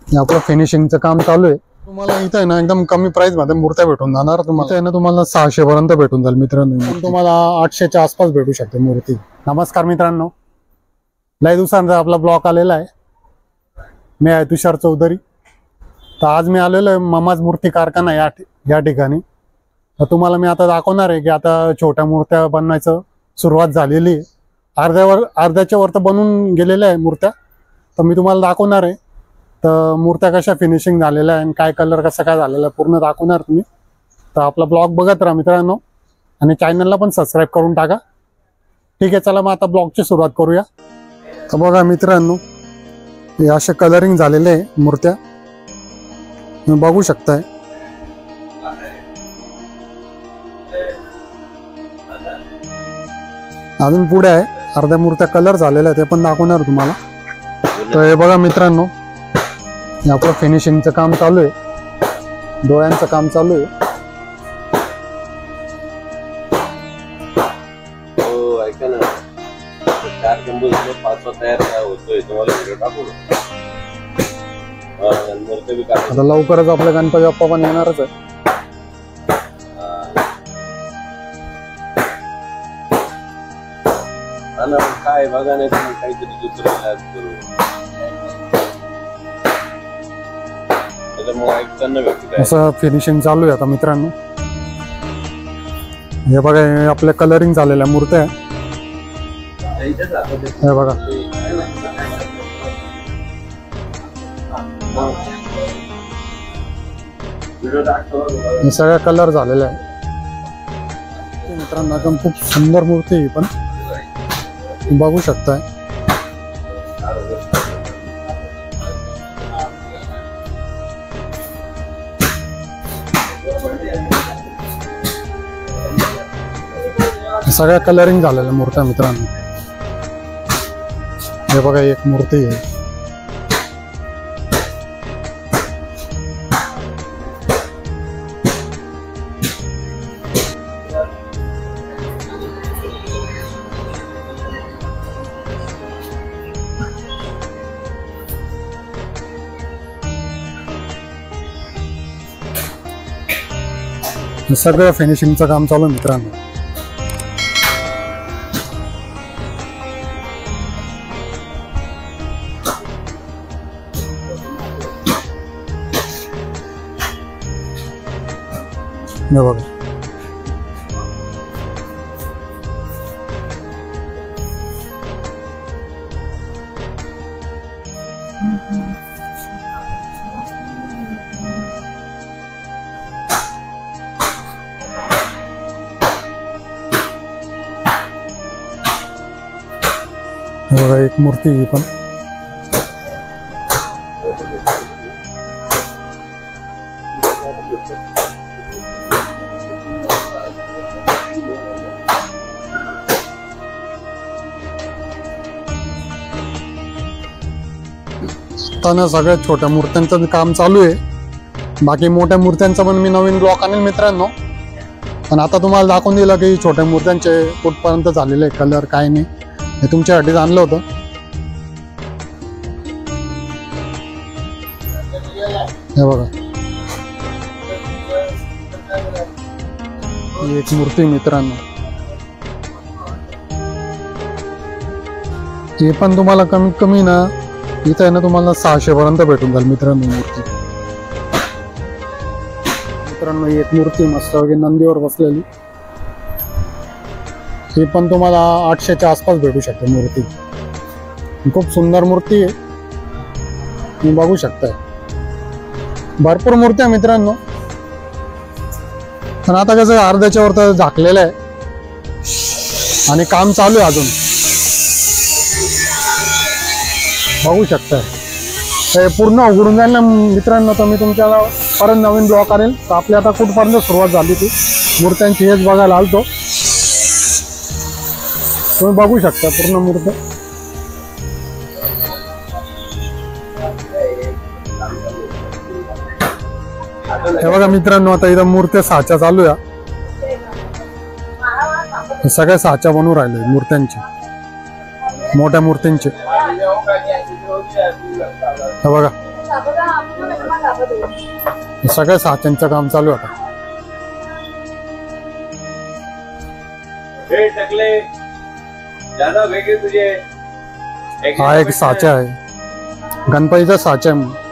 आपलं फिनिशिंगचं काम चालू आहे। तुम्हाला इथं आहे ना एकदम कमी प्राइस मध्ये मूर्त्या भेटून जाणार। तुम्हाला आहे ना तुम्हाला 600 पर्यंत भेटून जाईल मित्रांनो, तुम्हाला 800च्या आसपास भेटू शकते मूर्ती। नमस्कार मित्रांनो, लय दिवसांचा आपला ब्लॉग आलेला आहे। मी आहे तुषार चौधरी। तर आज मी आलेलो आहे ममाज मूर्ती कारखाना या ठिकाणी। तर तुम्हाला मी आता दाखवणार आहे की आता छोट्या मूर्त्या बनवायचं सुरुवात झालेली आहे। अर्ध्याच्या वर तर बनून गेलेल्या आहे मूर्त्या। तर मी तुम्हाला दाखवणार आहे तर मूर्त्या कशा फिनिशिंग झालेल्या आहे आणि काय कलर कसा काय झालेला आहे पूर्ण दाखवणार तुम्ही। तर आपला ब्लॉग बघत राहा मित्रांनो आणि चॅनलला पण सबस्क्राईब करून टाका। ठीक आहे, चला मग आता ब्लॉगची सुरुवात करूया। तर बघा मित्रांनो, हे असे कलरिंग झालेले आहे मूर्त्या, तुम्ही बघू शकताय। अजून पुढे आहे अर्ध्या मूर्त्या कलर झालेल्या आहे, ते पण दाखवणार तुम्हाला। तर हे बघा मित्रांनो, आपलं फिनिशिंगचं काम चालू आहे, डोळ्यांचं काम चालू आहे। हो ऐका ना, 4 जंबो 5 तयार होतोय, तुम्हाला व्हिडिओ टाकू ना। आता लवकरच आपल्या गणपती बाप्पा पण येणारच आहे। काय बघा नाही तुम्ही काहीतरी दुसरं इलाज करू, मग ऐकताना भेटू। असं फिनिशिंग चालू आहे आता मित्रांनो। हे बघा, हे आपल्या कलरिंग झालेल्या मूर्त्या आहे। हे बघा, हे सगळ्या कलर झालेले आहे मित्रांनो। एकदम खूप सुंदर मूर्ती आहे पण बघू शकताय। सगळ्या कलरिंग झालेल्या मूर्त्या मित्रांनो। हे बघा, एक मूर्ती आहे। सगळं फिनिशिंगचं काम चालू आहे मित्रांनो। हे बघा, एक मूर्ती पण आता सगळ्या छोट्या मूर्त्यांचं काम चालू आहे। बाकी मोठ्या मूर्त्यांचा पण मी नवीन ब्लॉग आणेल मित्रांनो। पण आता तुम्हाला दाखवून दिलं की छोट्या मूर्त्यांचे कुठपर्यंत झालेले कलर काय नाही, हे तुमच्यासाठीच आणलं होतं। हे बघा, एक मूर्ती मित्रांनो, हे पण तुम्हाला कमीत कमी ना इथं आहे ना तुम्हाला 600 पर्यंत भेटून जाईल मित्रांनो मूर्ती। मित्रांनो, एक मूर्ती मस्त वगैरे नंदीवर बसलेली, ही पण तुम्हाला 800च्या आसपास भेटू शकते मूर्ती। खूप सुंदर मूर्ती आहे, तुम्ही बघू शकताय। भरपूर मूर्त्या मित्रांनो, पण आता कसं अर्ध्याच्या वर तर झाकलेलं आहे आणि काम चालू आहे अजून, बघू शकताय। हे पूर्ण उघडून जाईल ना मित्रांनो तर मी तुमच्याला परत नवीन ब्लॉग करेल। तर आपली आता कुठपर्यंत सुरुवात झाली ती मूर्त्यांची हेच बघायला आलतो, तुम्ही बघू शकता पूर्ण मूर्ती। हे बघा मित्रांनो, आता इथं मूर्त्या साच्या चालू आहे, सगळ्या साच्या बनवून राहिले मूर्त्यांची, मोठ्या मूर्तींचे। हे बघा, हे सगळं साच्यांचं काम चालू आहे आता. हे टकले ज्यादा वेगळे तुझे हा एक साचा आहे, गणपतीचा साचा आहे.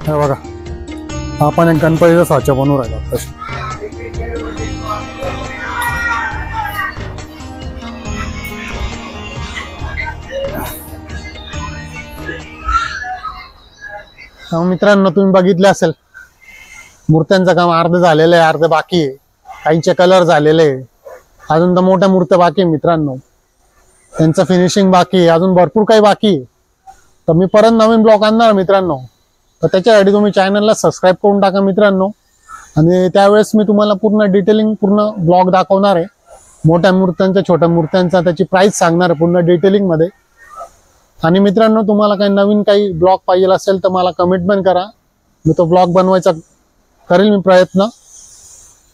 हे बघा, आपण एक गणपतीचा साचा बनवून राहिलो तशी. मित्रांनो, तुम्ही बघितले असेल मूर्त्यांचं काम अर्ध झालेलं आहे, अर्ध बाकी आहे. काहींचे कलर झालेले आहे, अजून तर मोठ्या मूर्त्या बाकी आहे मित्रांनो. त्यांचं फिनिशिंग बाकी आहे, अजून भरपूर काही बाकी आहे. तर मी परत नवीन ब्लॉग आणणार मित्रांनो, तर त्याच्यासाठी तुम्ही चॅनलला सबस्क्राईब करून टाका मित्रांनो. आणि त्यावेळेस मी तुम्हाला पूर्ण डिटेलिंग पूर्ण ब्लॉग दाखवणार आहे, मोठ्या मूर्त्यांचा छोट्या मूर्त्यांचा त्याची प्राइस सांगणार आहे पूर्ण डिटेलिंग मध्ये. आणि मित्रांनो, तुम्हाला काही नवीन काही ब्लॉग पाहिजे असेल तर मला कमेंट पण करा, मी तो ब्लॉग बनवायचा करेल मी प्रयत्न.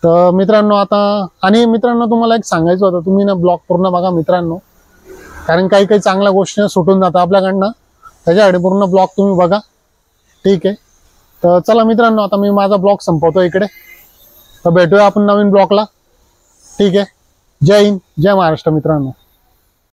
तर मित्रांनो आता, आणि मित्रांनो तुम्हाला एक सांगायचं होतं, तुम्ही ना ब्लॉग पूर्ण बघा मित्रांनो, कारण काही काही चांगल्या गोष्टी सुटून जातात आपल्याकडनं, त्याच्यासाठी पूर्ण ब्लॉग तुम्ही बघा. ठीक आहे, तर चला मित्रांनो, आता मी माझा ब्लॉग संपवतो इकडे. तर भेटूया आपण नवीन ब्लॉगला. ठीक आहे, जय हिंद, जय महाराष्ट्र मित्रांनो.